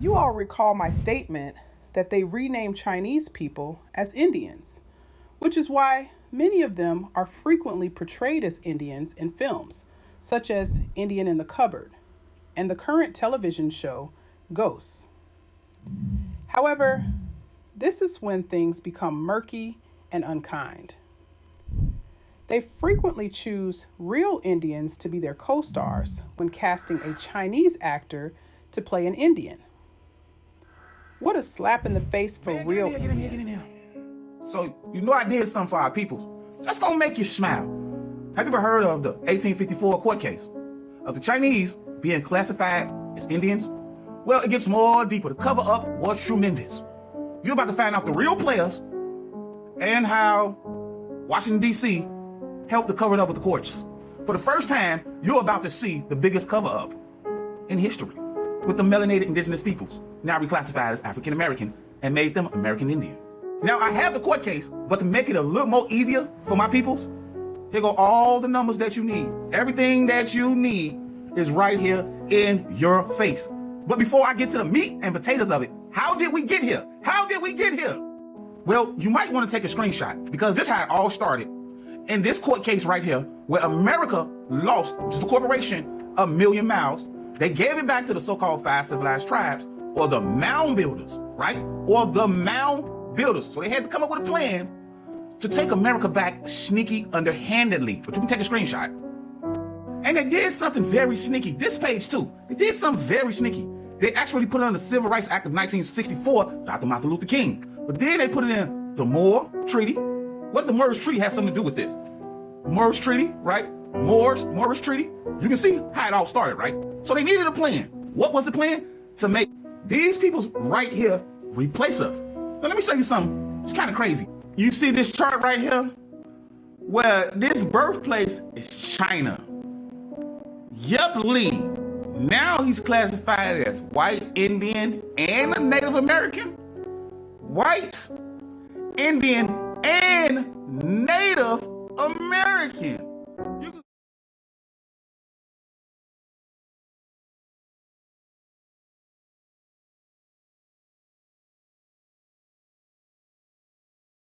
You all recall my statement that they rename Chinese people as Indians, which is why many of them are frequently portrayed as Indians in films, such as Indian in the Cupboard and the current television show Ghosts. However, this is when things become murky and unkind. They frequently choose real Indians to be their co-stars when casting a Chinese actor to play an Indian. What a slap in the face for real Indians. So, you know I did something for our people. That's gonna make you smile. Have you ever heard of the 1854 court case of the Chinese being classified as Indians? Well, it gets more deeper. The cover up was tremendous. You're about to find out the real players and how Washington, D.C. helped to cover it up with the courts. For the first time, you're about to see the biggest cover up in history with the melanated indigenous peoples, now reclassified as African American and made them American Indian. Now, I have the court case, but to make it a little more easier for my peoples, here go all the numbers that you need. Everything that you need is right here in your face. But before I get to the meat and potatoes of it, how did we get here? How did we get here? Well, you might want to take a screenshot because this is how it all started. In this court case right here, where America lost, which is the corporation, 1,000,000 miles, they gave it back to the so-called 5 civilized tribes, or the mound builders, right? Or the mound builders. So they had to come up with a plan to take America back sneaky, underhandedly. But you can take a screenshot. And they did something very sneaky. This page too. They did something very sneaky. They actually put it on the Civil Rights Act of 1964, Dr. Martin Luther King. But then they put it in the Moore Treaty. What the Moorish Treaty has something to do with this? Moorish Treaty, right? Moorish Treaty. You can see how it all started, right? So they needed a plan. What was the plan? To make these peoples right here replace us. Now let me show you something. It's kind of crazy. You see this chart right here? Where this birthplace is China. Yep, Lee. Now he's classified as white Indian and a Native American. White Indian and Native American.